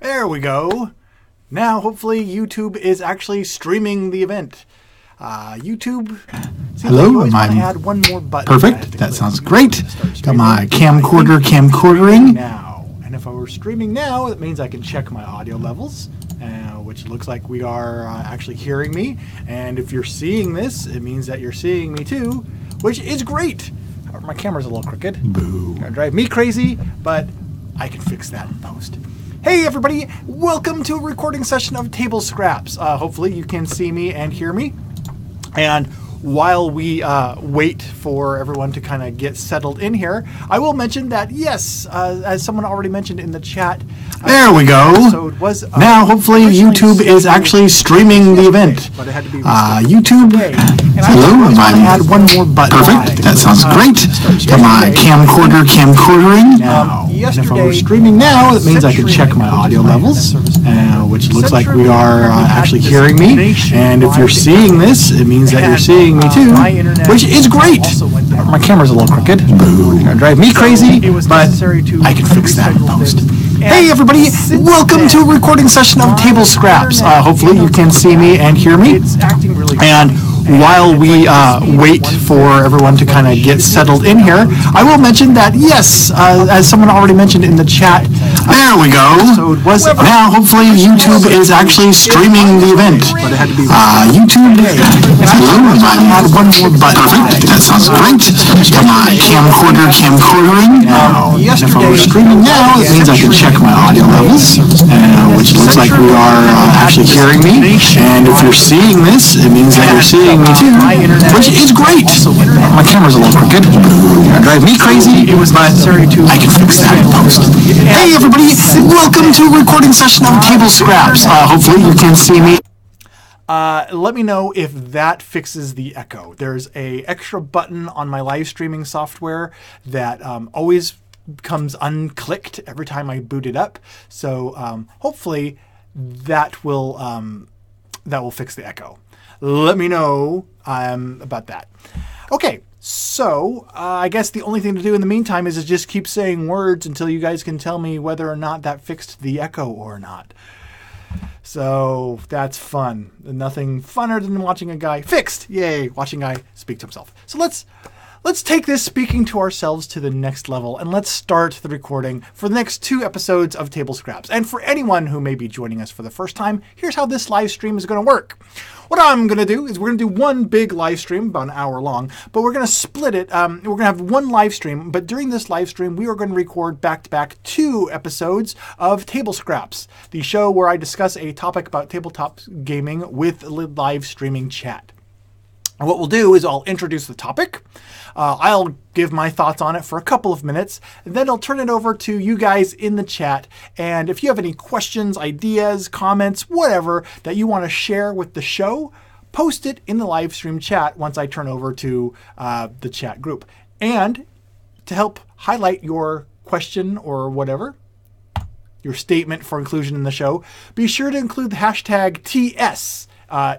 There we go. Now, hopefully, YouTube is actually streaming the event. YouTube. Hello, am I add one more button? Perfect. That sounds great. Got my camcordering. Now, and if I were streaming now, that means I can check my audio levels, which looks like we are actually hearing me. And if you're seeing this, it means that you're seeing me too, which is great. However, my camera's a little crooked. Boo. Gonna drive me crazy, but I can fix that in post. Hey everybody, welcome to a recording session of TABLEscraps. Hopefully you can see me and hear me. And while we wait for everyone to kind of get settled in here, I will mention that, yes, as someone already mentioned in the chat, there we go. Now, hopefully, YouTube is actually streaming the event. But it had to be YouTube. Hello, add one more button. Perfect. That sounds great. Got my camcordering. Now, and if I were streaming now, that means I can check my audio levels, which looks like we are actually hearing me. And if you're seeing this, it means that you're seeing me too, which is great. My camera's a little crooked. Boo. Gonna drive me crazy, but I can fix that in post. Hey everybody, welcome to a recording session of TABLEscraps. Hopefully you can see me and hear me. And while we wait for everyone to kind of get settled in here, I will mention that, yes, as someone already mentioned in the chat, there we go. Now, hopefully, YouTube is actually streaming the event. YouTube. Hello, add one more button. Perfect. That sounds great. Got my camcordering. And if I were streaming now, it means I can check my audio levels, which looks like we are actually hearing me. And if you're seeing this, it means that you're seeing me too, which is great. My camera's a little crooked. Gonna drive me crazy, but I can fix that in post. Hey everybody, welcome to a recording session of TABLEscraps. Hopefully you can see me. Let me know if that fixes the echo. There's a extra button on my live streaming software that always comes unclicked every time I boot it up. So hopefully that will fix the echo. Let me know about that. Okay, so I guess the only thing to do in the meantime is to just keep saying words until you guys can tell me whether or not that fixed the echo or not. So that's fun. Nothing funner than watching a guy fixed. Yay, watching a guy speak to himself. So let's take this speaking to ourselves to the next level, and let's start the recording for the next 2 episodes of TABLEscraps. And for anyone who may be joining us for the first time, here's how this live stream is going to work. What I'm going to do is we're going to do one big live stream, about an hour long, but we're going to split it. We're going to have one live stream, but during this live stream, we are going to record back-to-back 2 episodes of TABLEscraps, the show where I discuss a topic about tabletop gaming with live streaming chat. And what we'll do is I'll introduce the topic. I'll give my thoughts on it for a couple of minutes, and then I'll turn it over to you guys in the chat. And if you have any questions, ideas, comments, whatever that you want to share with the show, post it in the live stream chat once I turn over to the chat group. And to help highlight your question or whatever, your statement for inclusion in the show, be sure to include the hashtag TS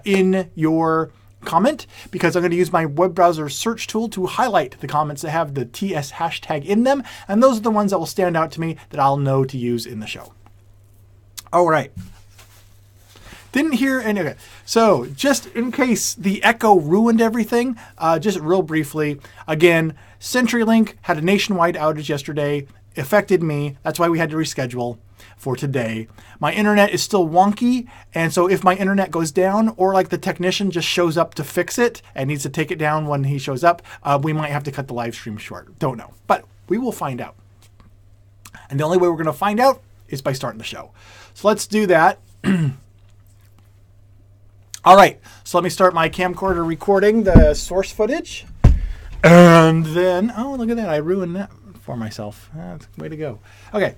in your comment, because I'm going to use my web browser search tool to highlight the comments that have the TS hashtag in them, and those are the ones that will stand out to me that I'll know to use in the show. All right. Didn't hear any. Okay. So just in case the echo ruined everything, just real briefly, again, CenturyLink had a nationwide outage yesterday, affected me. That's why we had to reschedule for today. My internet is still wonky, and so if my internet goes down, or like the technician just shows up to fix it and needs to take it down when he shows up, we might have to cut the live stream short. Don't know, but we will find out. And the only way we're going to find out is by starting the show. So let's do that. All right, so let me start my camcorder recording the source footage. And then, oh, look at that. I ruined that for myself. That's way to go. Okay.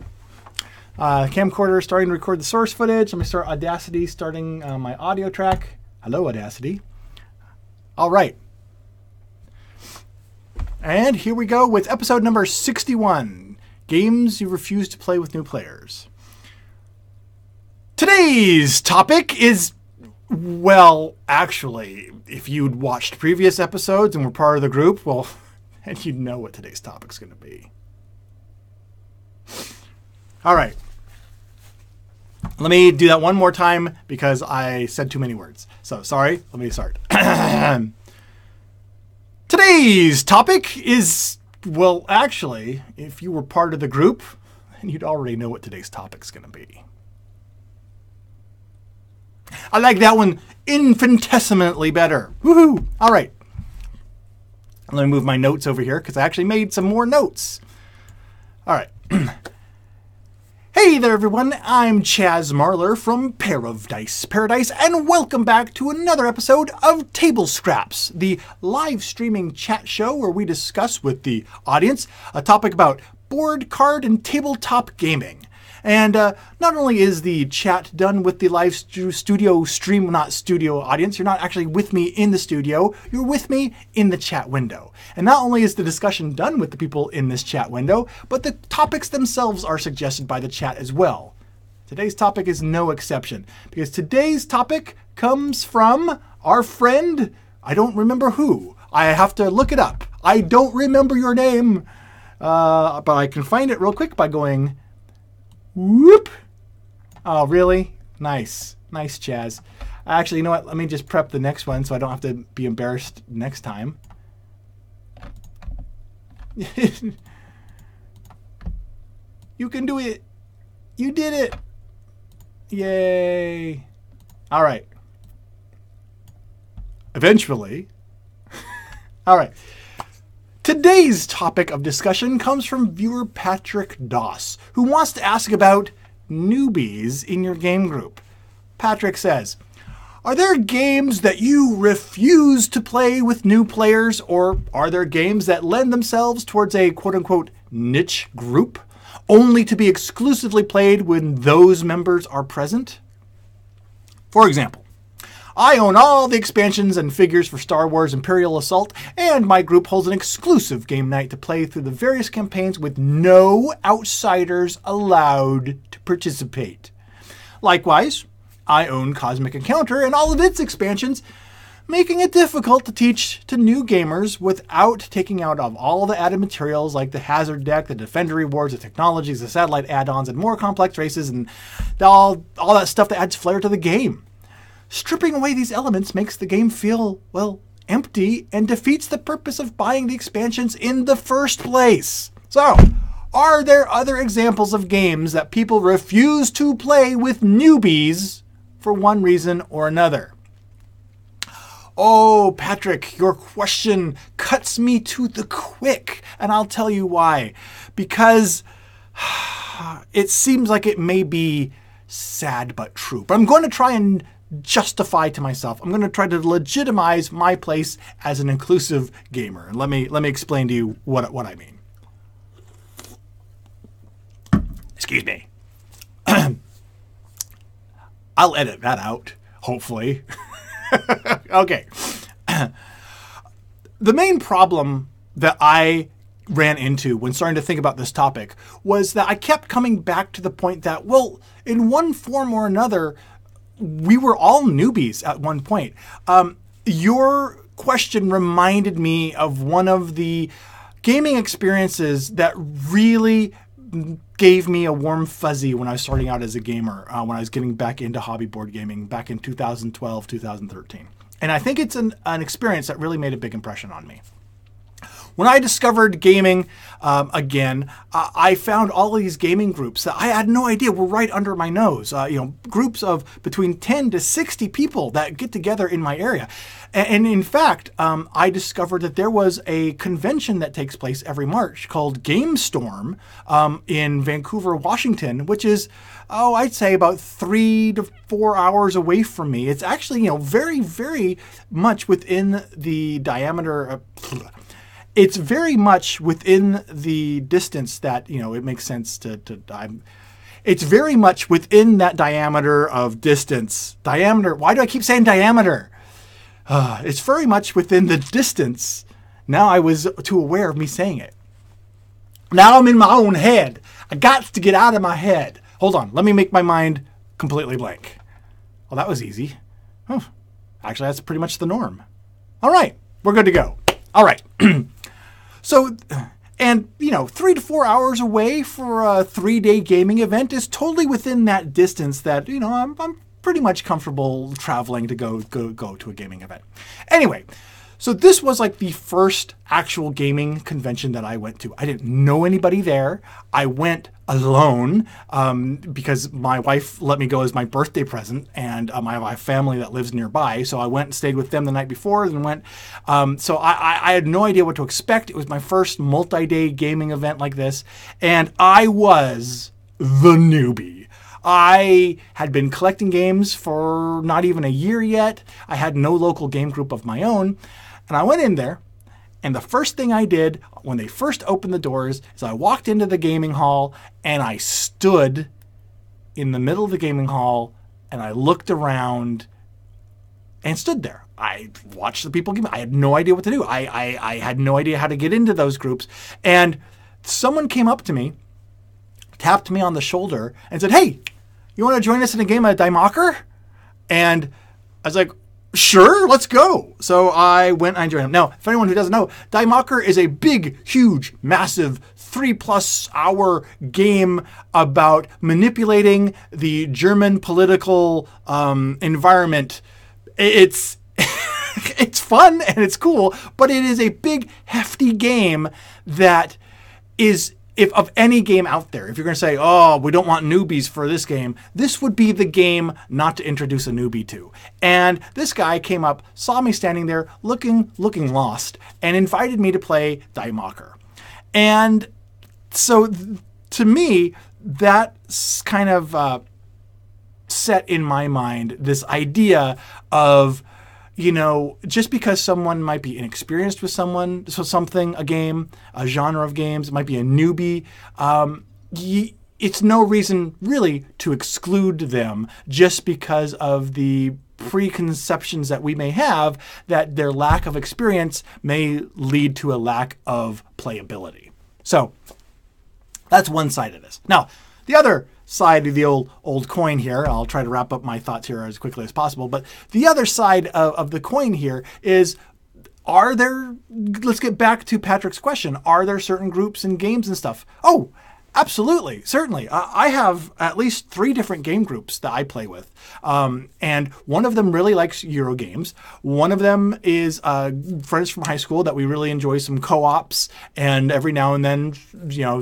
Camcorder starting to record the source footage. Let me start Audacity, starting my audio track. Hello, Audacity. All right. And here we go with episode number 61, Games You Refuse to Play with New Players. Today's topic is, well, actually, if you'd watched previous episodes and were part of the group, well, and you'd know what today's topic's going to be. All right. Let me do that one more time because I said too many words. So sorry, let me start. Today's topic is, well, actually, if you were part of the group, then you'd already know what today's topic's going to be. I like that one infinitesimally better. Woohoo! All right. Let me move my notes over here because I actually made some more notes. All right. Hey there, everyone. I'm Chaz Marler from Pair of Dice Paradise, and welcome back to another episode of TABLEscraps, the live streaming chat show where we discuss with the audience a topic about board, card, and tabletop gaming. And not only is the chat done with the live studio stream, not studio audience, you're not actually with me in the studio, you're with me in the chat window. And not only is the discussion done with the people in this chat window, but the topics themselves are suggested by the chat as well. Today's topic is no exception, because today's topic comes from our friend, I don't remember who. I have to look it up. I don't remember your name, but I can find it real quick by going... Whoop! Oh, really? Nice. Nice, Chaz. Actually, you know what? Let me just prep the next one so I don't have to be embarrassed next time. You can do it. You did it. Yay. All right. Eventually. All right. Today's topic of discussion comes from viewer Patrick Doss, who wants to ask about newbies in your game group. Patrick says, are there games that you refuse to play with new players, or are there games that lend themselves towards a quote-unquote niche group, only to be exclusively played when those members are present? For example, I own all the expansions and figures for Star Wars Imperial Assault, and my group holds an exclusive game night to play through the various campaigns with no outsiders allowed to participate. Likewise, I own Cosmic Encounter and all of its expansions, making it difficult to teach to new gamers without taking out of all the added materials like the Hazard deck, the Defender rewards, the technologies, the satellite add-ons, and more complex races, and all that stuff that adds flair to the game. Stripping away these elements makes the game feel, well, empty and defeats the purpose of buying the expansions in the first place. So, are there other examples of games that people refuse to play with newbies for one reason or another? Oh, Patrick, your question cuts me to the quick, and I'll tell you why. Because it seems like it may be sad but true. But I'm going to try and justify to myself. I'm going to try to legitimize my place as an inclusive gamer. And let me explain to you what I mean. Excuse me. I'll edit that out, hopefully. Okay. The main problem that I ran into when starting to think about this topic was that I kept coming back to the point that, well, in one form or another, we were all newbies at one point. Your question reminded me of one of the gaming experiences that really gave me a warm fuzzy when I was starting out as a gamer, when I was getting back into hobby board gaming back in 2012, 2013. And I think it's an experience that really made a big impression on me. When I discovered gaming again, I found all of these gaming groups that I had no idea were right under my nose. Groups of between 10 to 60 people that get together in my area. And in fact, I discovered that there was a convention that takes place every March called Game Storm in Vancouver, Washington, which is, I'd say about 3 to 4 hours away from me. It's actually, very, very much within the diameter. It's very much within the distance that, it makes sense to it's very much within that diameter of distance. Diameter. Why do I keep saying diameter? It's very much within the distance. Now I was too aware of me saying it. Now I'm in my own head. I got to get out of my head. Hold on. Let me make my mind completely blank. Well, that was easy. Actually, that's pretty much the norm. All right. We're good to go. All right. So And, 3 to 4 hours away for a 3-day gaming event is totally within that distance that, I'm pretty much comfortable traveling to go to a gaming event. Anyway, so this was like the first actual gaming convention that I went to. I didn't know anybody there. I went alone because my wife let me go as my birthday present, and I have a family that lives nearby. So I went and stayed with them the night before and went. So I had no idea what to expect. It was my first multi-day gaming event like this, and I was the newbie. I had been collecting games for not even a year yet. I had no local game group of my own. And I went in there, and the first thing I did when they first opened the doors is I walked into the gaming hall, and I stood in the middle of the gaming hall, and I looked around and stood there. I watched the people game. I had no idea what to do. I had no idea how to get into those groups. And someone came up to me, tapped me on the shoulder, and said, "Hey, you want to join us in a game of Die Macher?" And I was like, "Sure, let's go." So I went and I joined him. Now, if anyone who doesn't know, Die Macher is a big, huge, massive 3+ hour game about manipulating the German political environment. It's it's fun and it's cool, but it is a big, hefty game that is, if of any game out there, if you're going to say, "Oh, we don't want newbies for this game," this would be the game not to introduce a newbie to. And this guy came up, saw me standing there looking lost, and invited me to play Die Macher. And so to me, that's kind of set in my mind this idea of, just because someone might be inexperienced with a game, a genre of games, it might be a newbie, it's no reason really to exclude them just because of the preconceptions that we may have that their lack of experience may lead to a lack of playability. So that's one side of this. Now, the other side of the old coin here, I'll try to wrap up my thoughts here as quickly as possible, but the other side of the coin here is, let's get back to Patrick's question, are there certain groups and games and stuff? Oh, absolutely, certainly. I have at least 3 different game groups that I play with. And one of them really likes Euro games. One of them is friends from high school that we really enjoy some co-ops and every now and then,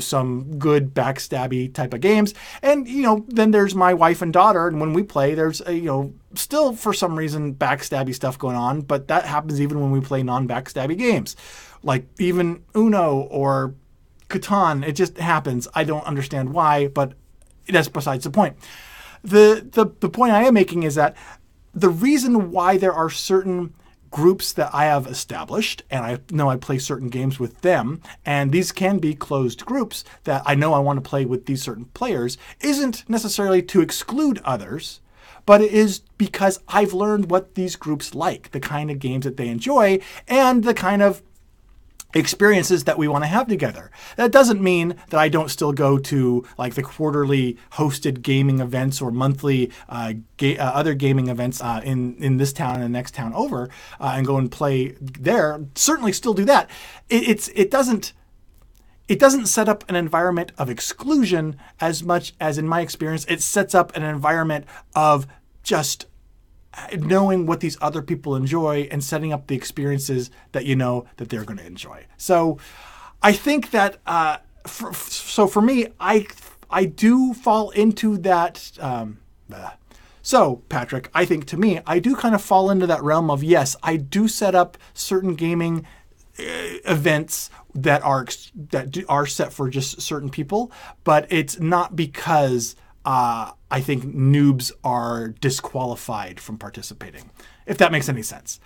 some good backstabby type of games. And, then there's my wife and daughter. And when we play, there's, still for some reason backstabby stuff going on. But that happens even when we play non-backstabby games, like even Uno or Catan. It just happens. I don't understand why, but that's besides the point. The point I am making is that the reason why there are certain groups that I have established, and I know I play certain games with them, and these can be closed groups that I know I want to play with these certain players, isn't necessarily to exclude others, but it is because I've learned what these groups like, the kind of games that they enjoy, and the kind of experiences that we want to have together. That doesn't mean that I don't still go to like the quarterly hosted gaming events or monthly other gaming events in this town and the next town over and go and play there. Certainly still do that. It doesn't set up an environment of exclusion as much as, in my experience, it sets up an environment of just knowing what these other people enjoy and setting up the experiences that that they're going to enjoy. So I think that for me, I do fall into that. So Patrick, I think to me, I do kind of fall into that realm of, yes, I do set up certain gaming events that are set for just certain people, but it's not because I think noobs are disqualified from participating, if that makes any sense.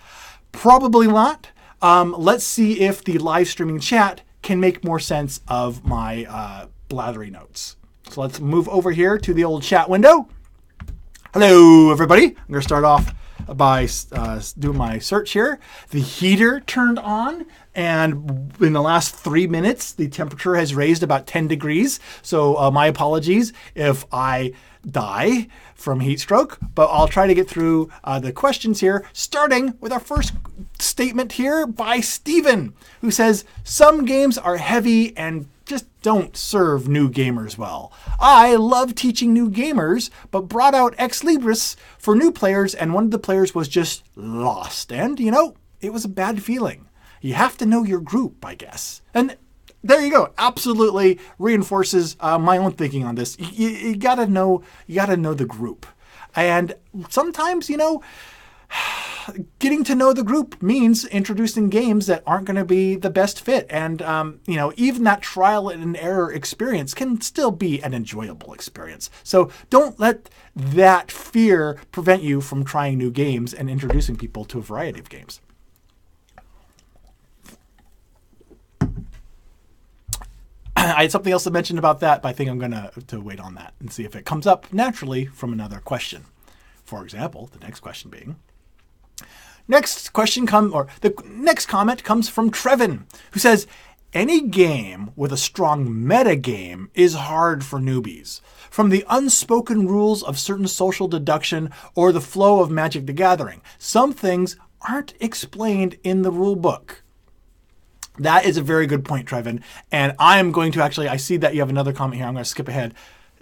Probably not. Let's see if the live streaming chat can make more sense of my blathery notes. So let's move over here to the old chat window. Hello, everybody. I'm going to start off by doing my search here. The heater turned on, and in the last 3 minutes, the temperature has raised about 10 degrees. So my apologies if I die from heat stroke, but I'll try to get through the questions here, starting with our first statement here by Steven, who says, some games are heavy and just don't serve new gamers well. I love teaching new gamers, but brought out Ex Libris for new players, and one of the players was just lost. And, it was a bad feeling. You have to know your group, I guess. And there you go. Absolutely reinforces my own thinking on this. You gotta know the group. And sometimes, getting to know the group means introducing games that aren't going to be the best fit. And, even that trial and error experience can still be an enjoyable experience. So don't let that fear prevent you from trying new games and introducing people to a variety of games. I had something else to mention about that, but I think I'm going to wait on that and see if it comes up naturally from another question. For example, the next question being, the next comment comes from Trevin, who says, any game with a strong meta game is hard for newbies. From the unspoken rules of certain social deduction or the flow of Magic the Gathering, some things aren't explained in the rule book. That is a very good point, Trevin. And I'm going to I see that you have another comment here. I'm going to skip ahead.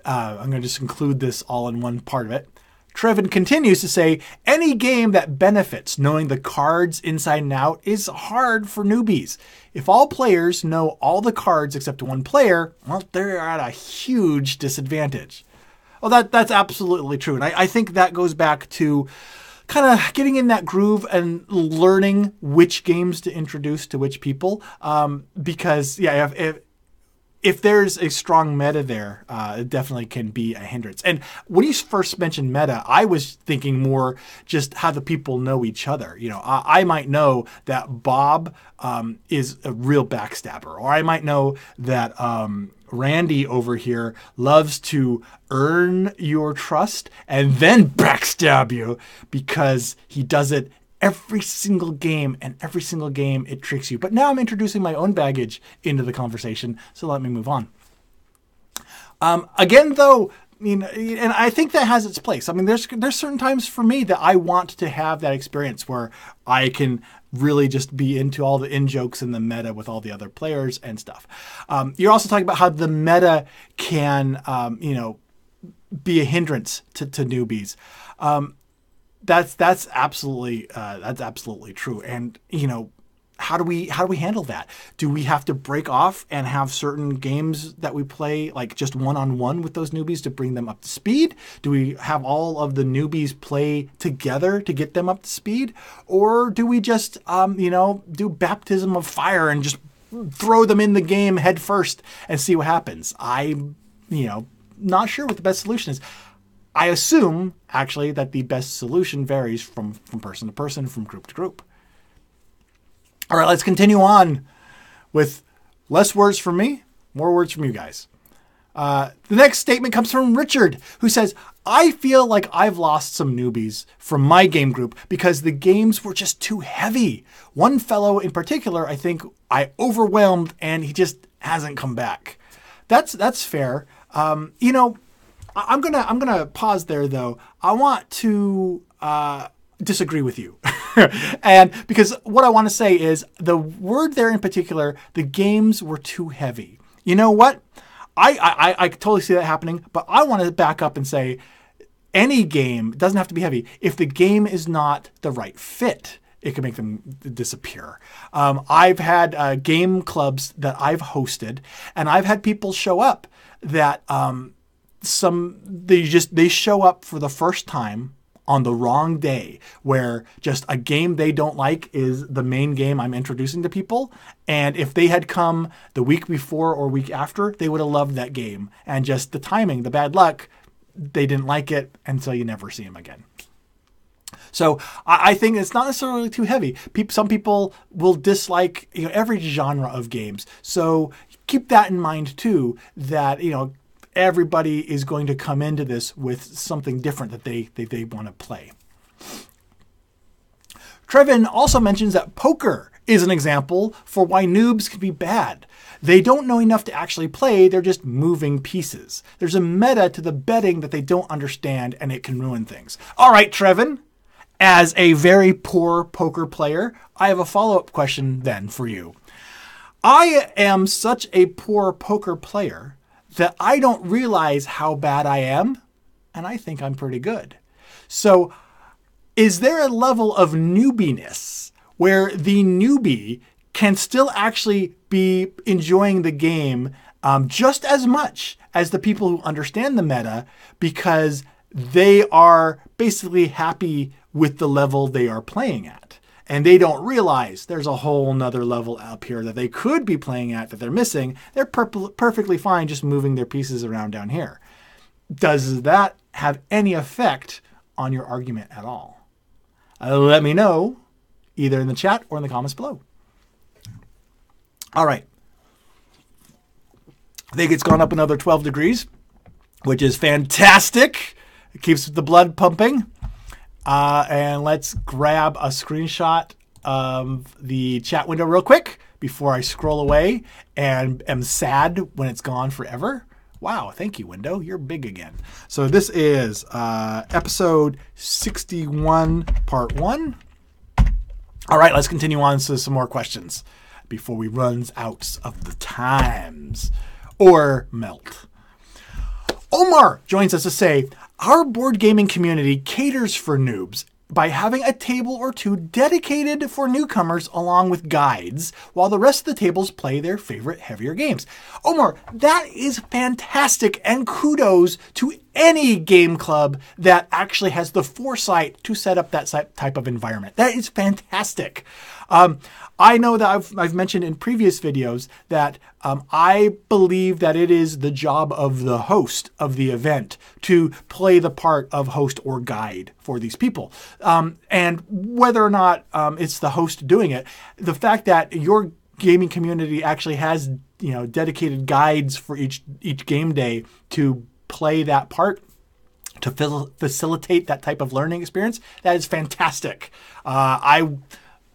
I'm going to just include this all in one part of it. Trevin continues to say, any game that benefits knowing the cards inside and out is hard for newbies. If all players know all the cards except one player, well, they're at a huge disadvantage. Well, that's absolutely true. And I think that goes back to kind of getting in that groove and learning which games to introduce to which people. Because, if there's a strong meta there, it definitely can be a hindrance. And when you first mentioned meta, I was thinking more just how the people know each other. I might know that Bob is a real backstabber, or I might know that Randy over here loves to earn your trust and then backstab you because he does it every single game, and every single game it tricks you. But now I'm introducing my own baggage into the conversation, so let me move on. Again, though, and I think that has its place. I mean, there's certain times for me that I want to have that experience where I can really just be into all the in-jokes and the meta with all the other players and stuff. You're also talking about how the meta can, be a hindrance to newbies. That's absolutely true. And, how do we handle that? Do we have to break off and have certain games that we play, like just one-on-one with those newbies to bring them up to speed? Do we have all of the newbies play together to get them up to speed? Or do we just, do baptism of fire and just throw them in the game head first and see what happens? I'm, not sure what the best solution is. I assume, actually, that the best solution varies from person to person, from group to group. All right, let's continue on with less words from me, more words from you guys. The next statement comes from Richard, who says, I feel like I've lost some newbies from my game group because the games were just too heavy. One fellow in particular, I think I overwhelmed, and he just hasn't come back. That's fair. I'm gonna pause there, though. I want to disagree with you. And because what I want to say is the word there in particular, the games were too heavy. You know what? I totally see that happening, but I want to back up and say any game doesn't have to be heavy. If the game is not the right fit, it can make them disappear. I've had game clubs that I've hosted, and I've had people show up that they show up for the first time on the wrong day, where just a game they don't like is the main game I'm introducing to people. And if they had come the week before or week after, they would have loved that game. And just the timing, the bad luck, they didn't like it, and so you never see them again. So I think it's not necessarily too heavy. Some people will dislike every genre of games. So keep that in mind too, that everybody is going to come into this with something different that they want to play. Trevin also mentions that poker is an example for why noobs can be bad. They don't know enough to actually play, they're just moving pieces. There's a meta to the betting that they don't understand, and it can ruin things. All right, Trevin, As a very poor poker player, I have a follow-up question then for you. I am such a poor poker player that I don't realize how bad I am, and I think I'm pretty good. So is there a level of newbiness where the newbie can still actually be enjoying the game just as much as the people who understand the meta because they are basically happy with the level they are playing at? And they don't realize there's a whole nother level up here that they could be playing at that they're missing. They're perfectly fine just moving their pieces around down here. Does that have any effect on your argument at all? Let me know either in the chat or in the comments below. All right. I think it's gone up another 12 degrees, which is fantastic. It keeps the blood pumping. And let's grab a screenshot of the chat window real quick before I scroll away and am sad when it's gone forever. Wow, thank you, window. You're big again. So this is episode 61, part 1. All right, let's continue on to some more questions before we run out of the times or melt. Omar joins us to say, our board gaming community caters for noobs by having a table or two dedicated for newcomers along with guides, while the rest of the tables play their favorite heavier games. Omar, that is fantastic, and kudos to any game club that actually has the foresight to set up that type of environment. That is fantastic. I know that I've mentioned in previous videos that I believe that it is the job of the host of the event to play the part of host or guide for these people. And whether or not it's the host doing it, the fact that your gaming community actually has dedicated guides for each game day to play that part, to facilitate that type of learning experience, that is fantastic.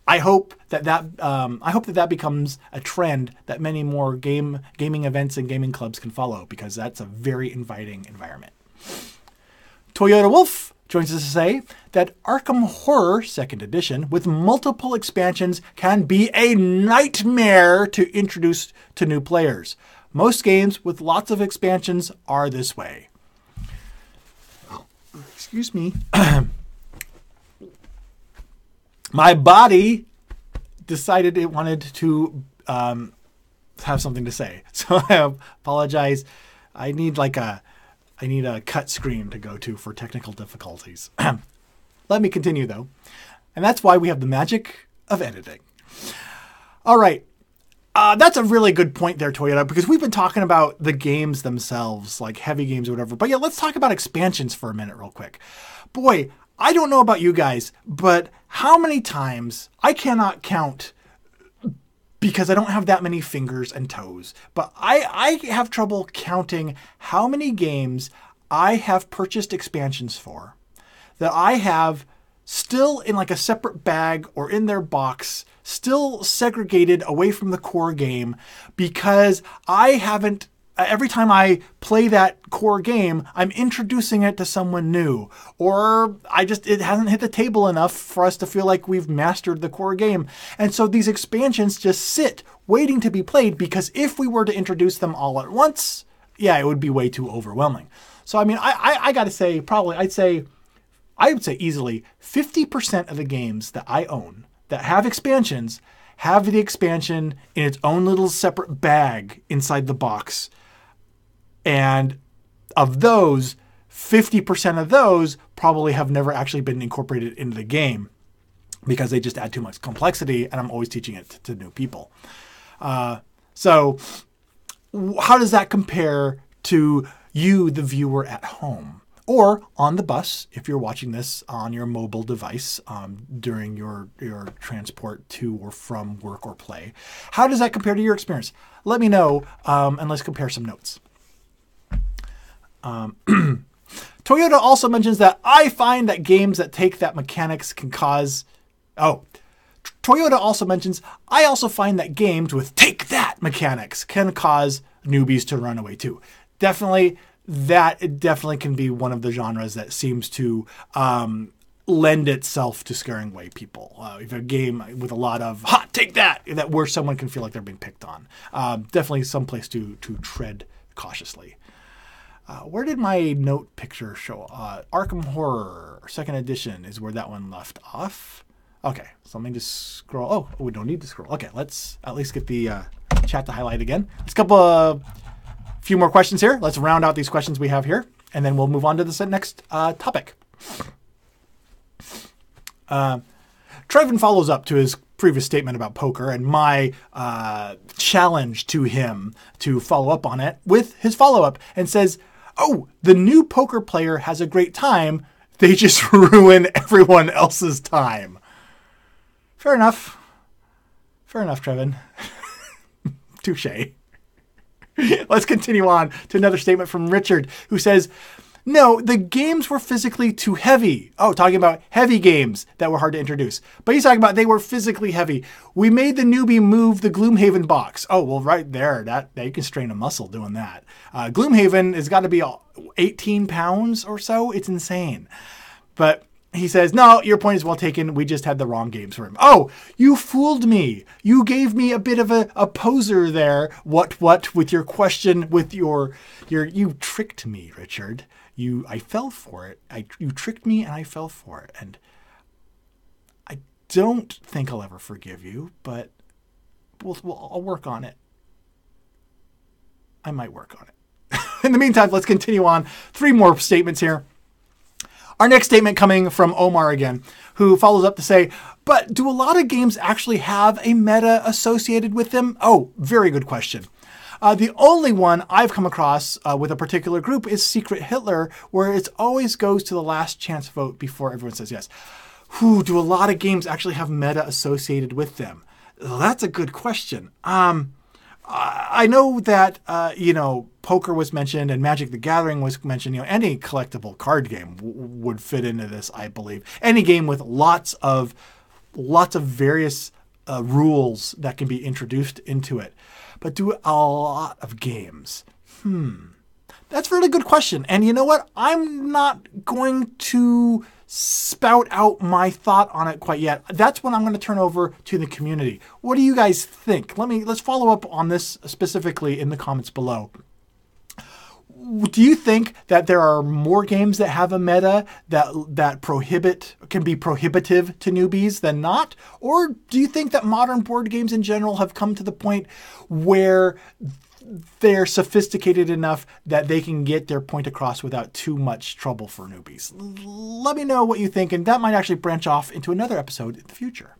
I hope that becomes a trend that many more gaming events and gaming clubs can follow, because that's a very inviting environment. Toyota Wolf joins us to say that Arkham Horror 2nd Edition with multiple expansions can be a nightmare to introduce to new players. Most games with lots of expansions are this way. Excuse me. My body decided it wanted to have something to say. So I apologize. I need a cut screen to go to for technical difficulties. Let me continue though. And that's why we have the magic of editing. All right. That's a really good point there, Toyota, because we've been talking about the games themselves, like heavy games or whatever. But yeah, let's talk about expansions for a minute real quick. Boy, I don't know about you guys, but how many times, I cannot count because I don't have that many fingers and toes, but I have trouble counting how many games I have purchased expansions for that I have still in like a separate bag or in their box, still segregated away from the core game because I haven't. Every time I play that core game, I'm introducing it to someone new, or it hasn't hit the table enough for us to feel like we've mastered the core game. And so these expansions just sit waiting to be played, because if we were to introduce them all at once, yeah, it would be way too overwhelming. So, I mean, I got to say, I would say easily 50% of the games that I own that have expansions have the expansion in its own little separate bag inside the box. And of those, 50% of those probably have never actually been incorporated into the game because they just add too much complexity, and I'm always teaching it to new people. So how does that compare to you, the viewer at home? Or on the bus, if you're watching this on your mobile device during your transport to or from work or play. How does that compare to your experience? Let me know, and let's compare some notes. Toyota also mentions that I find that games that take that mechanics can cause... Toyota also mentions, I also find that games with take that mechanics can cause newbies to run away too. Definitely... That definitely can be one of the genres that seems to lend itself to scaring away people. If a game with a lot of "ha, take that," where someone can feel like they're being picked on, definitely some place to tread cautiously. Where did my note picture show? Arkham Horror 2nd edition is where that one left off. Okay, so let me just scroll. Oh, we don't need to scroll. Okay, let's at least get the chat to highlight again. Let's few more questions here. Let's round out these questions we have here, and then we'll move on to the next topic. Trevin follows up to his previous statement about poker and my challenge to him to follow up on it with his follow-up and says, "Oh, the new poker player has a great time. They just ruin everyone else's time." Fair enough. Fair enough, Trevin. Touché. Let's continue on to another statement from Richard, who says, "No, the games were physically too heavy." Oh, talking about heavy games that were hard to introduce. But he's talking about they were physically heavy. "We made the newbie move the Gloomhaven box." Oh, well, right there, that you can strain a muscle doing that. Gloomhaven has got to be 18 pounds or so. It's insane. But he says, "No, your point is well taken. We just had the wrong games for him." Oh, you fooled me. You gave me a bit of a poser there. What, with your question, with you tricked me, Richard. I fell for it. You tricked me and I fell for it. And I don't think I'll ever forgive you, but I'll work on it. I might work on it. In the meantime, let's continue on. 3 more statements here. Our next statement coming from Omar again, who follows up to say, "But do a lot of games actually have a meta associated with them?" Oh, very good question. The only one I've come across with a particular group is Secret Hitler, where it always goes to the last chance vote before everyone says yes. Do a lot of games actually have meta associated with them? That's a good question. I know that, poker was mentioned and Magic the Gathering was mentioned. Any collectible card game would fit into this, I believe. Any game with lots of various rules that can be introduced into it. But do a lot of games? That's a really good question. And you know what? I'm not going to spout out my thought on it quite yet. That's when I'm going to turn over to the community. What do you guys think? Let's follow up on this specifically in the comments below. Do you think that there are more games that have a meta that can be prohibitive to newbies than not? Or do you think that modern board games in general have come to the point where they're sophisticated enough that they can get their point across without too much trouble for newbies? Let me know what you think, and that might actually branch off into another episode in the future.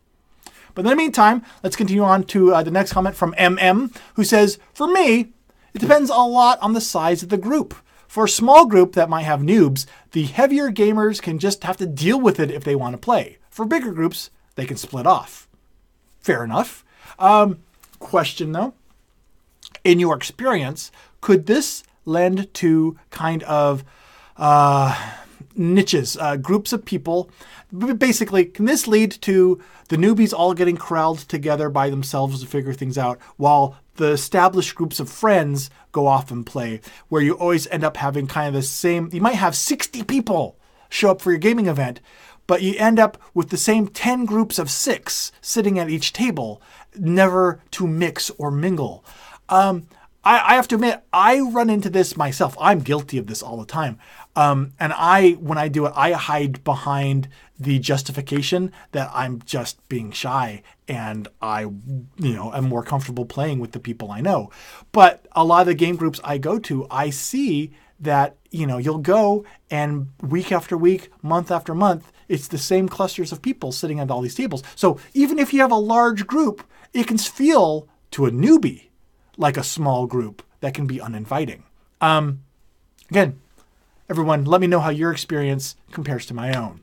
But in the meantime, let's continue on to the next comment from MM, who says, "For me, it depends a lot on the size of the group. For a small group that might have noobs, the heavier gamers can just have to deal with it if they want to play. For bigger groups, they can split off." Fair enough. Question though. In your experience, could this lend to kind of niches, groups of people? Basically, can this lead to the newbies all getting corralled together by themselves to figure things out while the established groups of friends go off and play, where you always end up having kind of the same, you might have 60 people show up for your gaming event, but you end up with the same 10 groups of 6 sitting at each table, never to mix or mingle. I have to admit, I run into this myself. I'm guilty of this all the time. And when I do it, I hide behind the justification that I'm just being shy and I'm more comfortable playing with the people I know. But a lot of the game groups I go to, I see that, you'll go and week after week, month after month, it's the same clusters of people sitting at all these tables. So even if you have a large group, it can feel to a newbie like a small group that can be uninviting. Again, everyone, let me know how your experience compares to my own.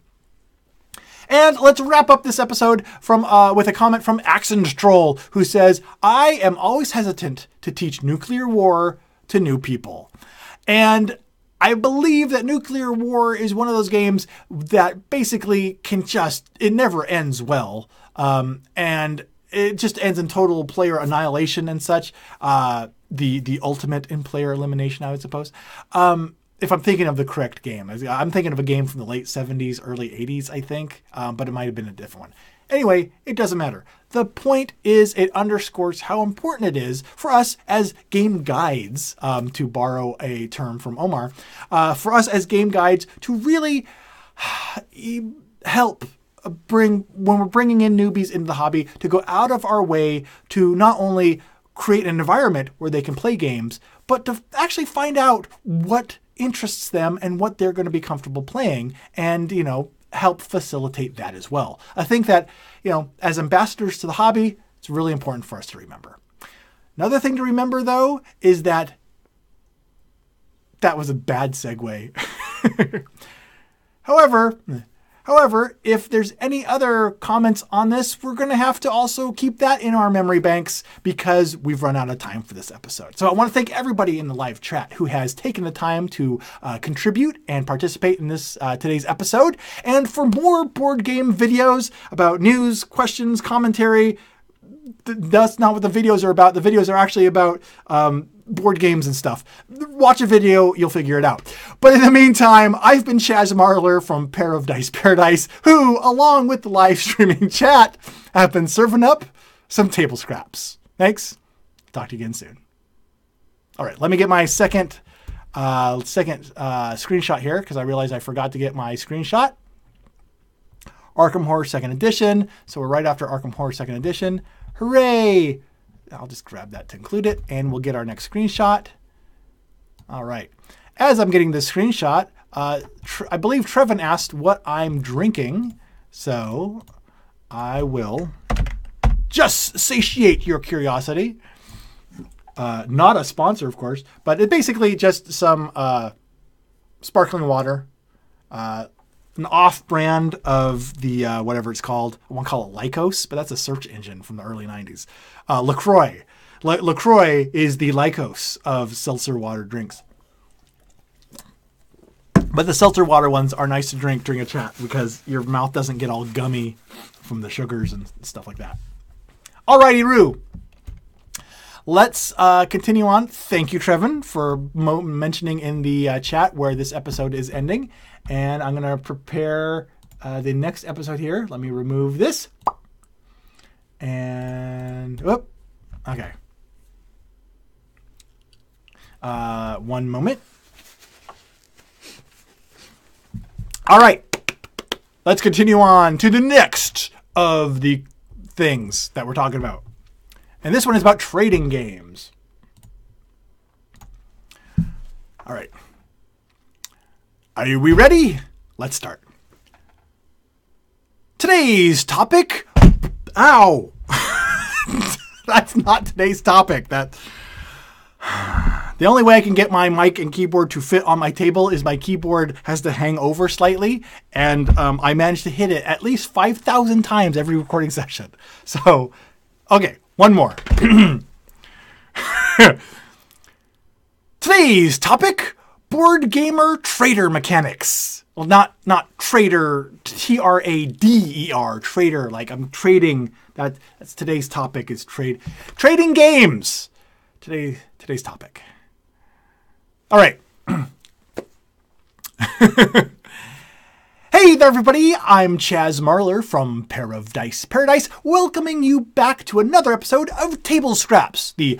And let's wrap up this episode with a comment from Accent Troll, who says, "I am always hesitant to teach nuclear war to new people." And I believe that nuclear war is one of those games that basically it never ends well. And it just ends in total player annihilation and such. The ultimate in player elimination, I would suppose. if I'm thinking of the correct game. I'm thinking of a game from the late 70s, early 80s, I think, but it might have been a different one. Anyway, it doesn't matter. The point is it underscores how important it is for us as game guides, to borrow a term from Omar, for us as game guides to really help when we're bringing in newbies into the hobby, to go out of our way to not only create an environment where they can play games, but to actually find out what interests them and what they're going to be comfortable playing, and, help facilitate that as well. I think that, as ambassadors to the hobby, it's really important for us to remember. Another thing to remember, though, is that was a bad segue. However, if there's any other comments on this, we're going to have to also keep that in our memory banks, because we've run out of time for this episode. So I want to thank everybody in the live chat who has taken the time to contribute and participate in this today's episode. And for more board game videos about news, questions, commentary, that's not what the videos are about. The videos are actually about board games and stuff. Watch a video, you'll figure it out. But in the meantime, I've been Chaz Marler from Pair of Dice Paradise, who, along with the live streaming chat, have been serving up some table scraps. Thanks. Talk to you again soon. All right, let me get my second screenshot here, because I realized I forgot to get my screenshot. Arkham Horror 2nd Edition. So we're right after Arkham Horror 2nd Edition. Hooray! I'll just grab that to include it, and we'll get our next screenshot. All right. As I'm getting this screenshot, I believe Trevin asked what I'm drinking, so I will just satiate your curiosity. Not a sponsor, of course, but it's basically just some sparkling water, an off-brand of the whatever it's called. I won't call it Lycos, but that's a search engine from the early 90s. LaCroix. LaCroix is the Lycos of seltzer water drinks. But the seltzer water ones are nice to drink during a chat, because your mouth doesn't get all gummy from the sugars and stuff like that. Alrighty, Roo. Let's continue on. Thank you, Trevin, for mentioning in the chat where this episode is ending. And I'm going to prepare the next episode here. Let me remove this. And, okay. One moment. All right. Let's continue on to the next of the things that we're talking about. And this one is about trading games. All right. Are we ready? Let's start. Today's topic. Ow. That's not today's topic. The only way I can get my mic and keyboard to fit on my table is my keyboard has to hang over slightly. And I managed to hit it at least 5,000 times every recording session. So, okay. One more. Today's topic, board gamer trader mechanics. Well, not trader, Trader, trader, like I'm trading. That's today's topic is trading games. Today's topic. All right. Hey there, everybody. I'm Chaz Marler from Pair of Dice Paradise, welcoming you back to another episode of TABLEscraps, the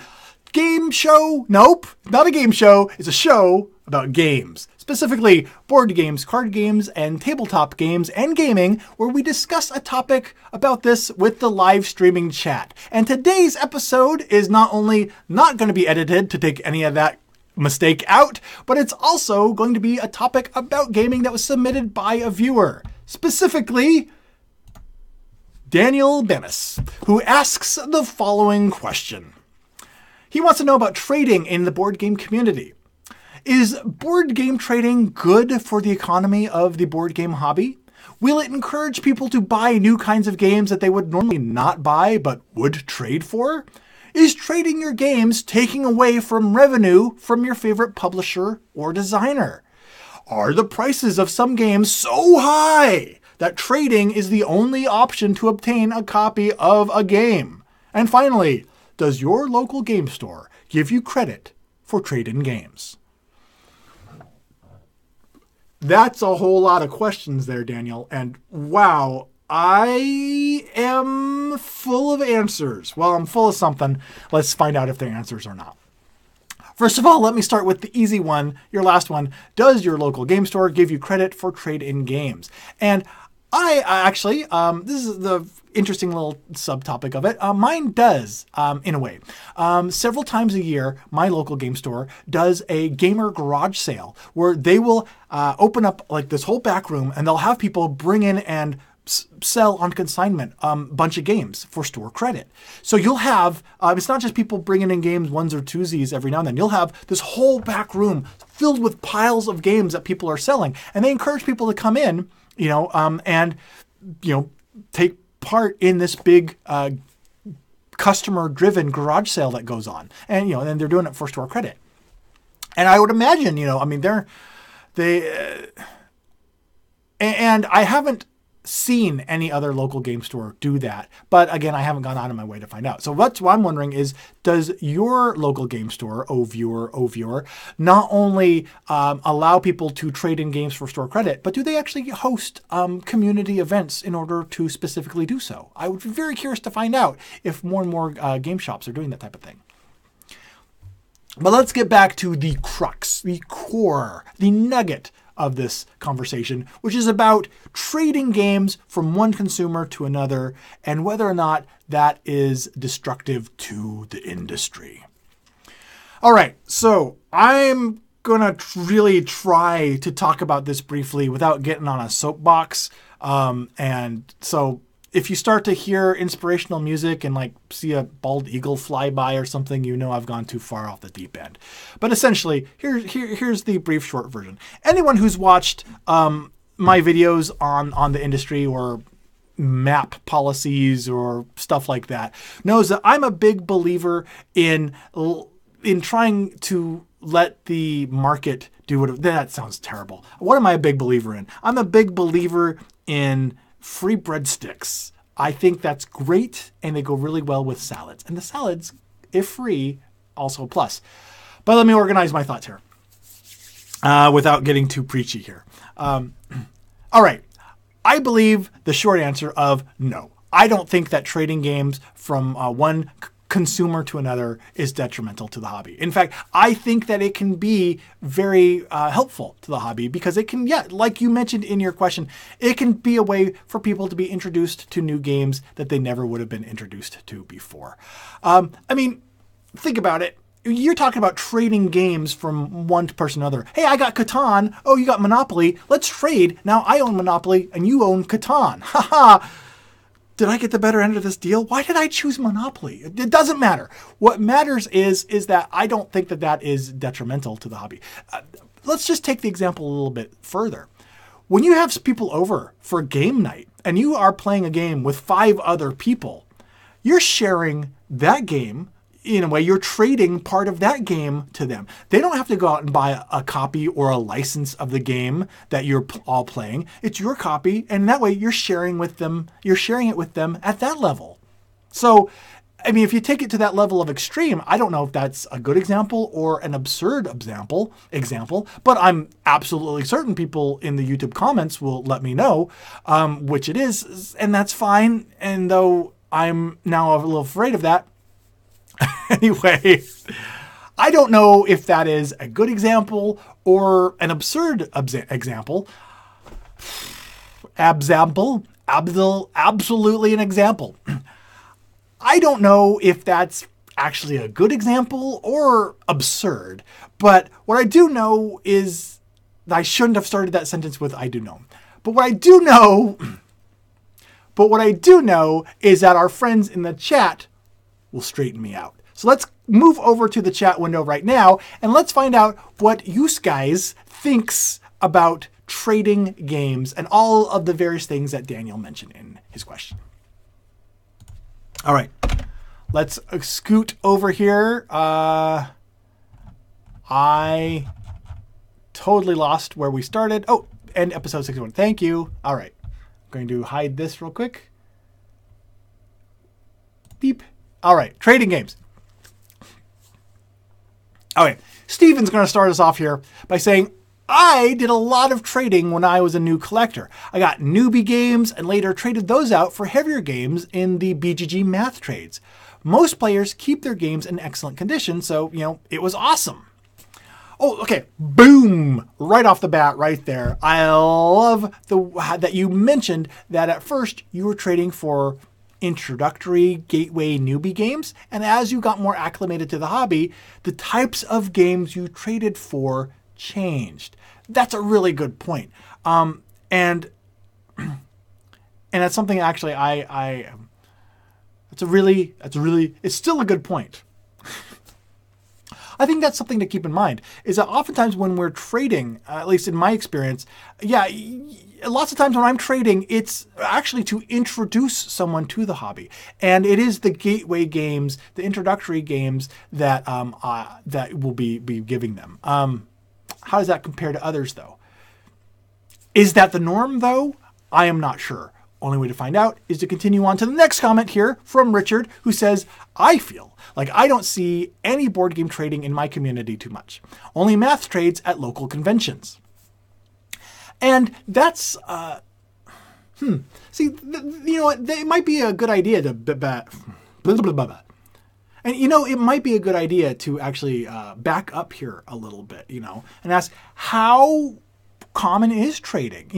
game show. Nope, not a game show. It's a show about games, specifically board games, card games, and tabletop games and gaming, where we discuss a topic about this with the live streaming chat. And today's episode is not only not going to be edited to take any of that mistake out, but it's also going to be a topic about gaming that was submitted by a viewer, specifically Daniel Bemis, who asks the following question. He wants to know about trading in the board game community. Is board game trading good for the economy of the board game hobby? Will it encourage people to buy new kinds of games that they would normally not buy but would trade for? Is trading your games taking away from revenue from your favorite publisher or designer? Are the prices of some games so high that trading is the only option to obtain a copy of a game? And finally, does your local game store give you credit for trade-in games? That's a whole lot of questions there, Daniel. And wow, I am full of answers. Well, I'm full of something. Let's find out if they're answers or not. First of all, let me start with the easy one, your last one. Does your local game store give you credit for trade-in games? And I actually, this is the interesting little subtopic of it. Mine does, in a way. Several times a year, my local game store does a gamer garage sale where they will open up like this whole back room and they'll have people bring in and sell on consignment a bunch of games for store credit. So you'll have, it's not just people bringing in games, ones or twosies every now and then. You'll have this whole back room filled with piles of games that people are selling. And they encourage people to come in, and, take part in this big customer-driven garage sale that goes on. And, and they're doing it for store credit. And I would imagine, and I haven't seen any other local game store do that. But again, I haven't gone out of my way to find out. So what I'm wondering is, does your local game store, O viewer, not only allow people to trade in games for store credit, but do they actually host community events in order to specifically do so? I would be very curious to find out if more and more game shops are doing that type of thing. But let's get back to the crux, the core, the nugget of this conversation, which is about trading games from one consumer to another and whether or not that is destructive to the industry. All right, so I'm going to really try to talk about this briefly without getting on a soapbox. And so if you start to hear inspirational music and like see a bald eagle fly by or something, I've gone too far off the deep end. But essentially, here's the brief short version. Anyone who's watched my videos on the industry or map policies or stuff like that knows that I'm a big believer in trying to let the market do what. That sounds terrible. What am I a big believer in? I'm a big believer in free breadsticks. I think that's great, and they go really well with salads. And the salads, if free, also a plus. But let me organize my thoughts here without getting too preachy here. All right. I believe the short answer of no. I don't think that trading games from one consumer to another is detrimental to the hobby. In fact, I think that it can be very helpful to the hobby because it can, like you mentioned in your question, it can be a way for people to be introduced to new games that they never would have been introduced to before. Think about it. You're talking about trading games from one person to another. Hey, I got Catan. Oh, you got Monopoly. Let's trade. Now I own Monopoly and you own Catan. Haha. Did I get the better end of this deal? Why did I choose Monopoly? It doesn't matter. What matters is that I don't think that is detrimental to the hobby. Let's just take the example a little bit further. When you have people over for game night and you are playing a game with 5 other people, you're sharing that game. In a way, you're trading part of that game to them. They don't have to go out and buy a copy or a license of the game that you're all playing. It's your copy, and that way you're sharing with them. You're sharing it with them at that level. So, if you take it to that level of extreme, I don't know if that's a good example or an absurd example, but I'm absolutely certain people in the YouTube comments will let me know which it is, and that's fine. And though I'm now a little afraid of that, anyway, I don't know if that is a good example or an absurd example. Absolutely an example. I don't know if that's actually a good example or absurd, but what I do know is I shouldn't have started that sentence with I do know. But what I do know is that our friends in the chat will straighten me out. So let's move over to the chat window right now and let's find out what you guys thinks about trading games and all of the various things that Daniel mentioned in his question. All right, let's scoot over here. I totally lost where we started. Oh, and episode 61. Thank you. All right, I'm going to hide this real quick. Beep. All right, trading games. All right, Steven's going to start us off here by saying, I did a lot of trading when I was a new collector. I got newbie games and later traded those out for heavier games in the BGG math trades. Most players keep their games in excellent condition, so, it was awesome. Oh, okay. Boom! Right off the bat, right there. I love that you mentioned that at first you were trading for introductory gateway newbie games, and as you got more acclimated to the hobby, the types of games you traded for changed. That's a really good point. And that's something actually it's still a good point. I think that's something to keep in mind, is that oftentimes when we're trading, at least in my experience, lots of times when I'm trading, it's actually to introduce someone to the hobby. And it is the gateway games, the introductory games that that we'll be giving them. How does that compare to others, though? Is that the norm, though? I am not sure. Only way to find out is to continue on to the next comment here from Richard, who says, I feel like I don't see any board game trading in my community too much. Only math trades at local conventions. And that's, see, it might be a good idea to, and it might be a good idea to actually back up here a little bit, and ask how common is trading?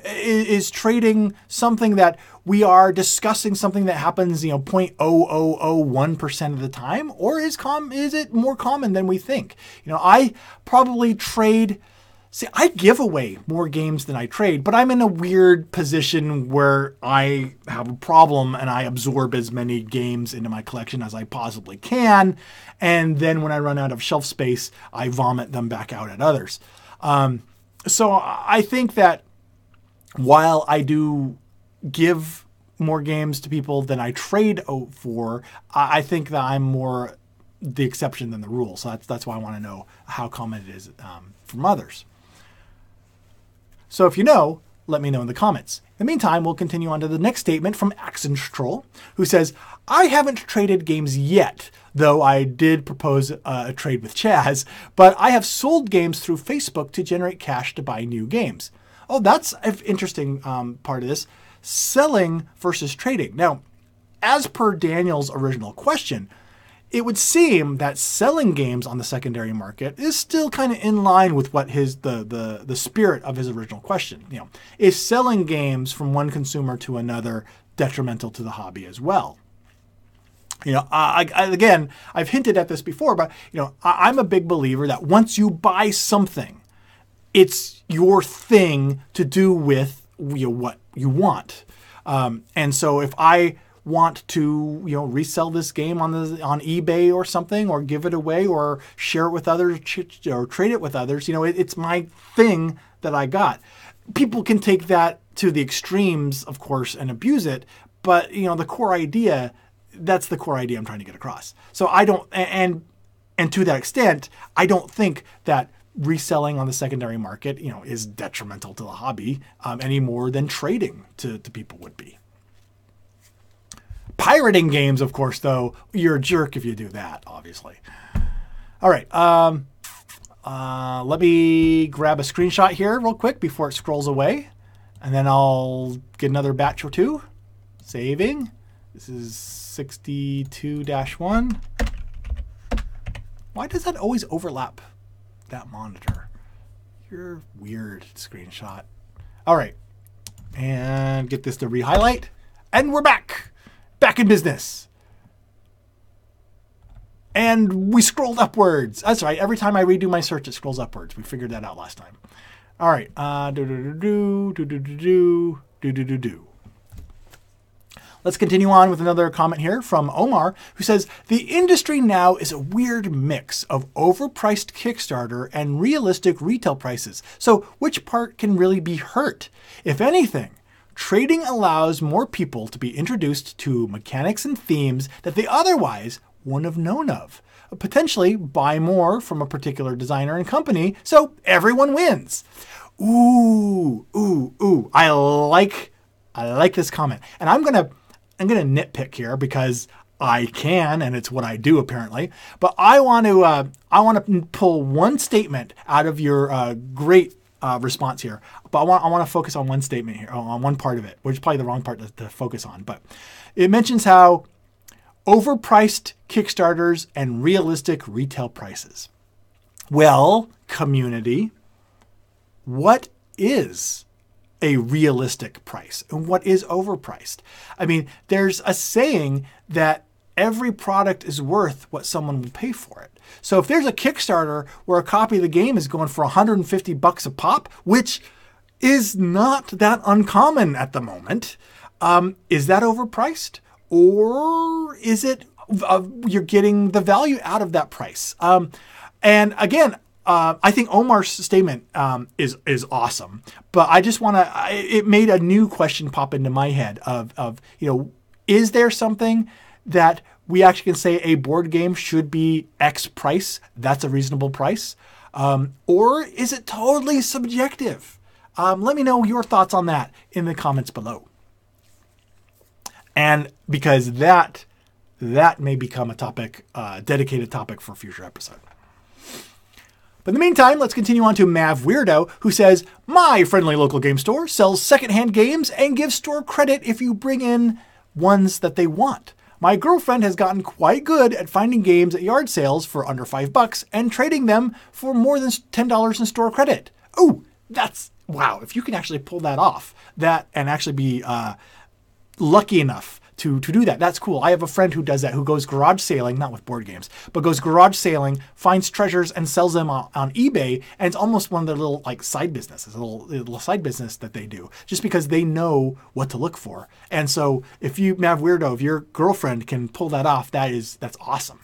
Is trading something that we are discussing something that happens, 0.0001% of the time, or is it more common than we think? I probably trade. See, I give away more games than I trade, but I'm in a weird position where I have a problem and I absorb as many games into my collection as I possibly can. And then when I run out of shelf space, I vomit them back out at others. So I think that while I do give more games to people than I trade for, I think that I'm more the exception than the rule. So that's why I want to know how common it is from others. So if you know, let me know in the comments. In the meantime, we'll continue on to the next statement from Axenstroll, who says, I haven't traded games yet, though I did propose a trade with Chaz, but I have sold games through Facebook to generate cash to buy new games. Oh, that's an interesting part of this. Selling versus trading. Now, as per Daniel's original question, it would seem that selling games on the secondary market is still kind of in line with what the spirit of his original question. Is selling games from one consumer to another detrimental to the hobby as well? Again, I've hinted at this before, but I'm a big believer that once you buy something, it's your thing to do with what you want. And so if I want to resell this game on eBay or something, or give it away, or share it with others, or trade it with others, it's my thing that I got. People can take that to the extremes, of course, and abuse it, but the core idea, that's the core idea I'm trying to get across. So I don't, and to that extent, I don't think that reselling on the secondary market is detrimental to the hobby any more than trading to people would be. Pirating games, of course, though, you're a jerk if you do that, obviously. All right. Let me grab a screenshot here real quick before it scrolls away. And then I'll get another batch or two. Saving. This is 62-1. Why does that always overlap that monitor? You're weird, screenshot. All right. And get this to re-highlight. And we're back. Back in business. And we scrolled upwards. That's right. Every time I redo my search, it scrolls upwards. We figured that out last time. All right. Let's continue on with another comment here from Omar, who says, the industry now is a weird mix of overpriced Kickstarter and realistic retail prices. So which part can really be hurt? If anything, trading allows more people to be introduced to mechanics and themes that they otherwise wouldn't have known of. Potentially buy more from a particular designer and company, so everyone wins. Ooh. I like this comment. And I'm gonna nitpick here because I can, and it's what I do apparently. But I want to pull one statement out of your great response here, but I want to focus on one statement here, on one part of it, which is probably the wrong part to focus on. But it mentions how overpriced Kickstarters and realistic retail prices. Well, community, what is a realistic price and what is overpriced? I mean, there's a saying that every product is worth what someone will pay for it. So if there's a Kickstarter where a copy of the game is going for $150 a pop, which is not that uncommon at the moment, is that overpriced? Or is it you're getting the value out of that price? And again, I think Omar's statement is awesome, but I just want to. It made a new question pop into my head of is there something that we actually can say a board game should be X price? That's a reasonable price, or is it totally subjective? Let me know your thoughts on that in the comments below. And because that may become a topic, dedicated topic for a future episode. But in the meantime, let's continue on to Mav Weirdo, who says, my friendly local game store sells secondhand games and gives store credit if you bring in ones that they want. My girlfriend has gotten quite good at finding games at yard sales for under $5 and trading them for more than $10 in store credit. Oh, that's, wow, if you can actually pull that off, that and actually be lucky enough to do that. That's cool. I have a friend who does that, who goes garage sailing, not with board games, but goes garage sailing, finds treasures and sells them on eBay. And it's almost one of their little like side businesses, a little side business that they do just because they know what to look for. And so if you, Mav Weirdo, if your girlfriend can pull that off, that's awesome.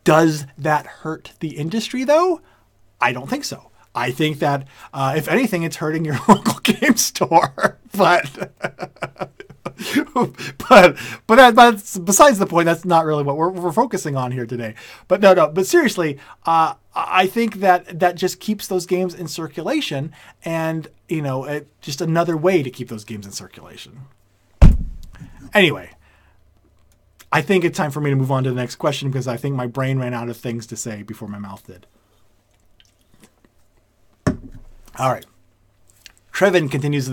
Does that hurt the industry though? I don't think so. I think that if anything, it's hurting your local game store, but that's besides the point. That's not really what we're focusing on here today. But no. But seriously, I think that just keeps those games in circulation, and just another way to keep those games in circulation. Anyway, I think it's time for me to move on to the next question because I think my brain ran out of things to say before my mouth did. All right. Trevin continues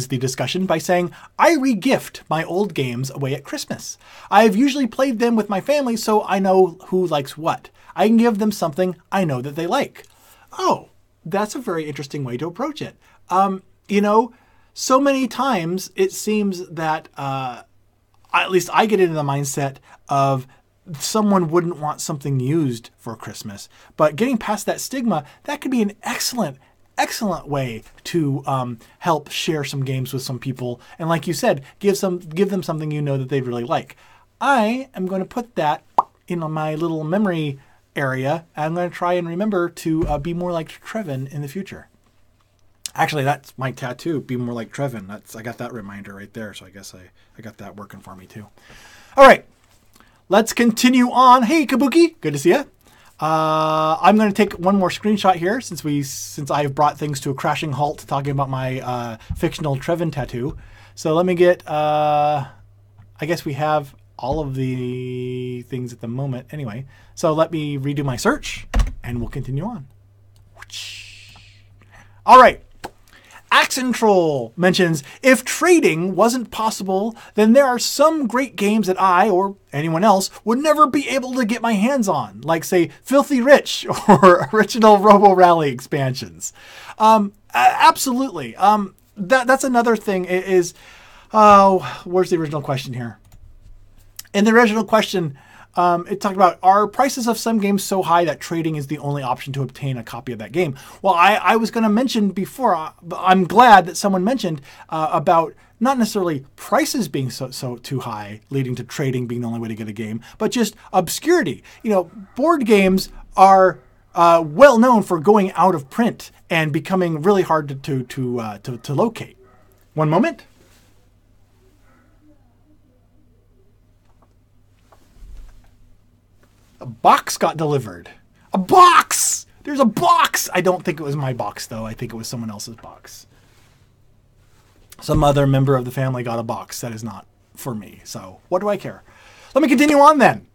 the discussion by saying, I re-gift my old games away at Christmas. I have usually played them with my family, so I know who likes what. I can give them something I know that they like. Oh, that's a very interesting way to approach it. So many times it seems that, at least I get into the mindset of someone wouldn't want something used for Christmas, but getting past that stigma, that could be an excellent way to help share some games with some people. And like you said, give them something that they'd really like. I am going to put that in my little memory area. I'm going to try and remember to be more like Trevin in the future. Actually, that's my tattoo, be more like Trevin. I got that reminder right there, so I guess I got that working for me too. All right. Let's continue on. Hey, Kabuki, good to see you. I'm going to take one more screenshot here since I've brought things to a crashing halt talking about my fictional Trevin tattoo. So let me get, I guess we have all of the things at the moment anyway. So let me redo my search and we'll continue on. All right. Axentroll mentions, if trading wasn't possible, then there are some great games that I, or anyone else, would never be able to get my hands on, like, say, Filthy Rich or original Robo Rally expansions. Absolutely. That's another thing is, where's the original question here? In the original question, it talked about, are prices of some games so high that trading is the only option to obtain a copy of that game? Well, I was going to mention before, I'm glad that someone mentioned about not necessarily prices being so too high, leading to trading being the only way to get a game, but just obscurity. Board games are well known for going out of print and becoming really hard to locate. One moment. A box got delivered. A box! There's a box! I don't think it was my box, though. I think it was someone else's box. Some other member of the family got a box. That is not for me. So what do I care? Let me continue on then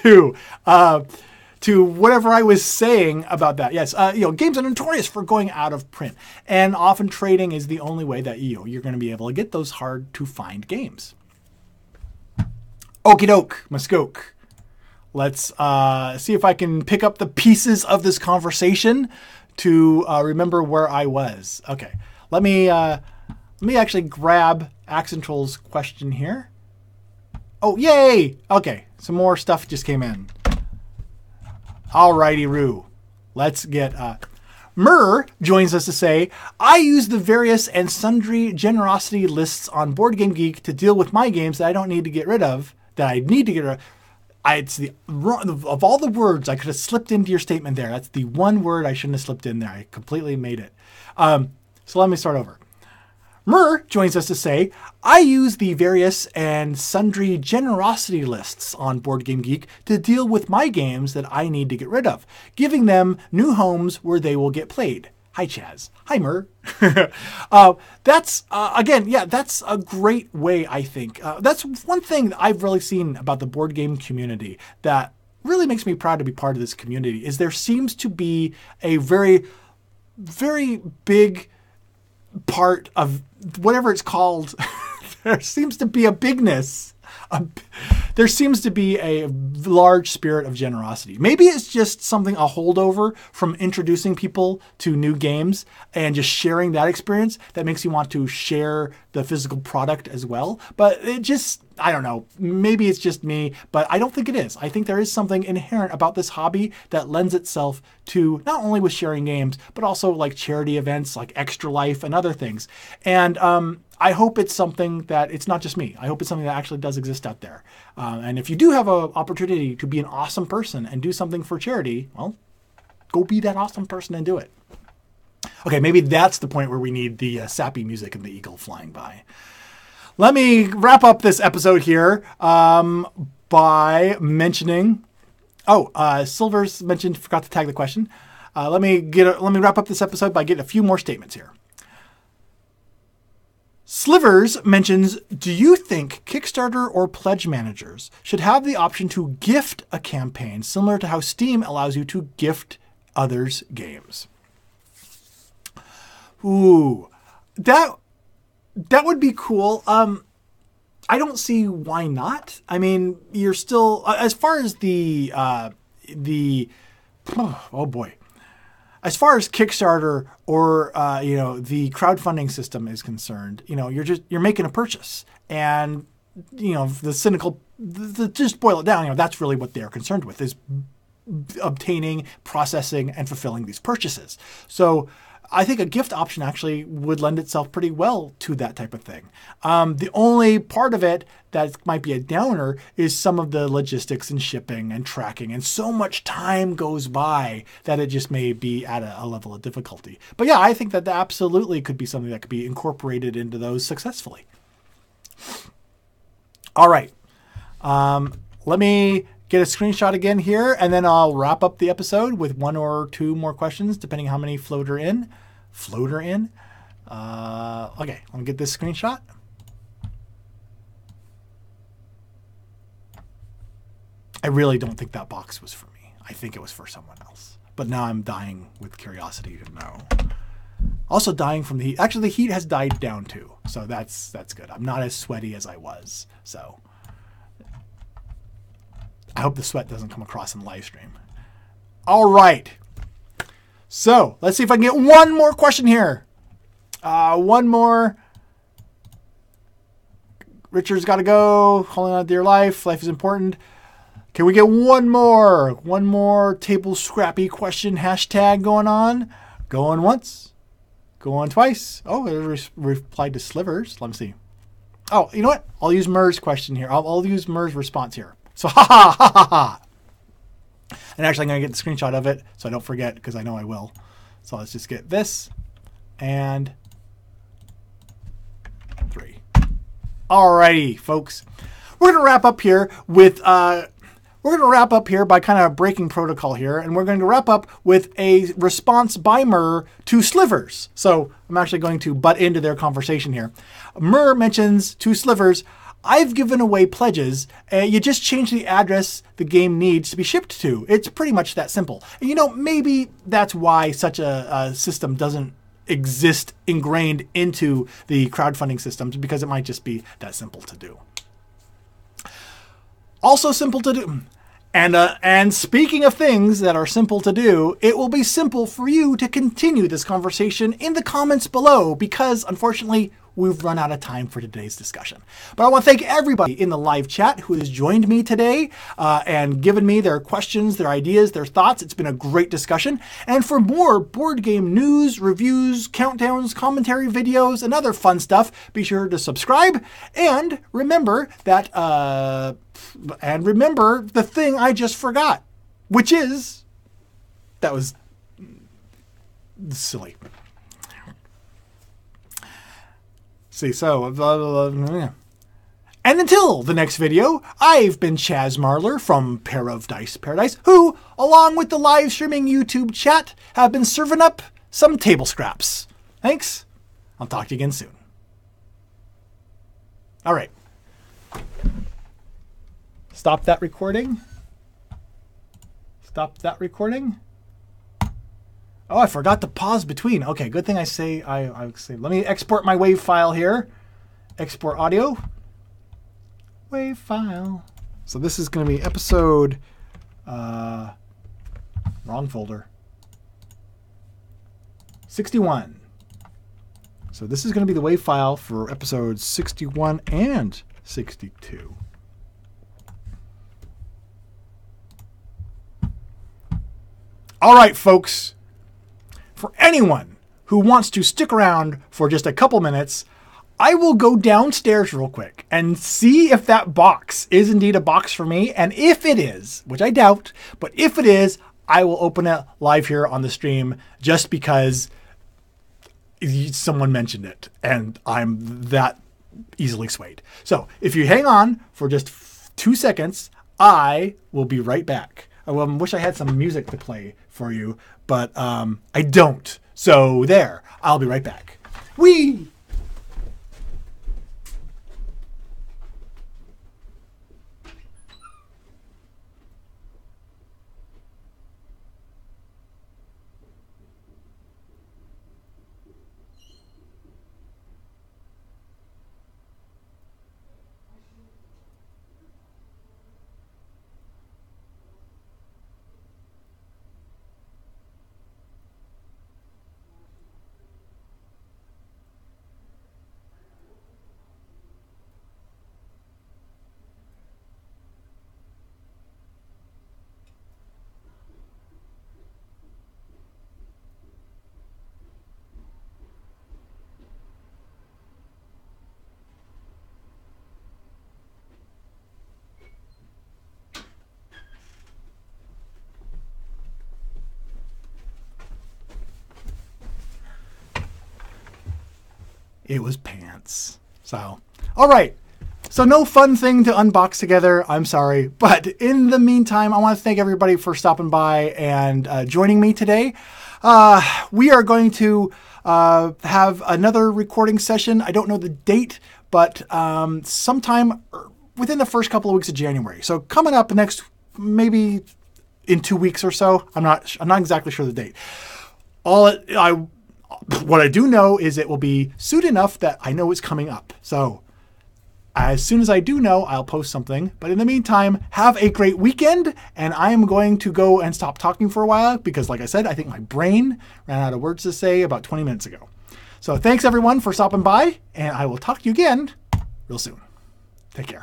to to whatever I was saying about that. Yes, games are notorious for going out of print, and often trading is the only way that you're going to be able to get those hard to find games. Okie doke, Muskoke. Let's see if I can pick up the pieces of this conversation to remember where I was. Okay, let me actually grab Axentroll's question here. Oh, yay! Okay, some more stuff just came in. Alrighty, Roo. Let's get... Murr joins us to say, I use the various and sundry generosity lists on Board Game Geek to deal with my games that I don't need to get rid of, that I need to get rid of. It's of all the words I could have slipped into your statement there, that's the one word I shouldn't have slipped in there. I completely made it. So let me start over. Murr joins us to say, I use the various and sundry generosity lists on Board Game Geek to deal with my games that I need to get rid of, giving them new homes where they will get played. Hi, Chaz. Hi, Murr. That's, again, yeah, that's a great way, I think. That's one thing that I've really seen about the board game community that really makes me proud to be part of this community, is there seems to be a very, very big part of whatever it's called. There seems to be a bigness. There seems to be a large spirit of generosity. Maybe it's just something, a holdover from introducing people to new games and just sharing that experience that makes you want to share the physical product as well. But it just, I don't know, maybe it's just me, but I don't think it is. I think there is something inherent about this hobby that lends itself to not only with sharing games, but also like charity events like Extra Life and other things. And I hope it's something that it's not just me. I hope it's something that actually does exist out there. And if you do have an opportunity to be an awesome person and do something for charity, well, go be that awesome person and do it. Okay, maybe that's the point where we need the sappy music and the eagle flying by. Let me wrap up this episode here by mentioning... Silvers mentioned, forgot to tag the question. Let me wrap up this episode by getting a few more statements here. Slivers mentions, do you think Kickstarter or pledge managers should have the option to gift a campaign similar to how Steam allows you to gift others' games? Ooh, that would be cool. I don't see why not. I mean, you're still, as far as oh boy. As far as Kickstarter or the crowdfunding system is concerned, you're making a purchase, and just boil it down, that's really what they're concerned with, is obtaining, processing, and fulfilling these purchases. So I think a gift option actually would lend itself pretty well to that type of thing. The only part of it that might be a downer is some of the logistics and shipping and tracking, and so much time goes by that it just may be at a level of difficulty. But yeah, I think that absolutely could be something that could be incorporated into those successfully. All right. Let me get a screenshot again here, and then I'll wrap up the episode with one or two more questions, depending how many floater in. Okay, let me get this screenshot. I really don't think that box was for me. I think it was for someone else. But now I'm dying with curiosity to know. Also dying from the heat. Actually, the heat has died down too, so that's good. I'm not as sweaty as I was, so I hope the sweat doesn't come across in the live stream. All right. So let's see if I can get one more question here. One more. Richard's got to go. Holding on to your life. Life is important. Can we get one more table scrappy question hashtag going on? Going once. Going twice. Oh, it replied to Slivers. Let me see. Oh, you know what? I'll use Murr's question here. I'll use Murr's response here. So, ha. And actually, I'm going to get the screenshot of it so I don't forget, because I know I will. So let's just get this and 3. Alrighty, folks. We're going to wrap up here with... We're going to wrap up here by kind of breaking protocol here, and we're going to wrap up with a response by Murr to Slivers. So I'm actually going to butt into their conversation here. Murr mentions to Slivers, I've given away pledges. You just change the address the game needs to be shipped to. It's pretty much that simple. And, you know, maybe that's why such a system doesn't exist ingrained into the crowdfunding systems, because it might just be that simple to do. Also simple to do. And speaking of things that are simple to do, it will be simple for you to continue this conversation in the comments below, because unfortunately we've run out of time for today's discussion. But I want to thank everybody in the live chat who has joined me today and given me their questions, their ideas, their thoughts. It's been a great discussion. And for more board game news, reviews, countdowns, commentary videos, and other fun stuff, be sure to subscribe. And remember that, remember the thing I just forgot, which is, that was silly. See, so, blah, blah, blah. And until the next video, I've been Chaz Marler from Pair of Dice Paradise, who, along with the live streaming YouTube chat, have been serving up some table scraps. Thanks. I'll talk to you again soon. All right. Stop that recording. Stop that recording. Oh, I forgot to pause between. Okay, good thing I say, I say, let me export my WAV file here. Export audio. WAV file. So this is going to be episode, wrong folder. 61. So this is going to be the WAV file for episodes 61 and 62. All right, folks. For anyone who wants to stick around for just a couple minutes, I will go downstairs real quick and see if that box is indeed a box for me. And if it is, which I doubt, but if it is, I will open it live here on the stream just because someone mentioned it and I'm that easily swayed. So if you hang on for just 2 seconds, I will be right back. I wish I had some music to play for you, but I don't. So there, I'll be right back. Whee! It was pants. So, all right. So no fun thing to unbox together. I'm sorry. But in the meantime, I want to thank everybody for stopping by and joining me today. We are going to have another recording session. I don't know the date, but sometime within the first couple of weeks of January. So coming up next, maybe in 2 weeks or so. I'm not exactly sure the date. What I do know is it will be soon enough that I know it's coming up. So as soon as I do know, I'll post something. But in the meantime, have a great weekend. And I am going to go and stop talking for a while because, like I said, I think my brain ran out of words to say about 20 minutes ago. So thanks, everyone, for stopping by. And I will talk to you again real soon. Take care.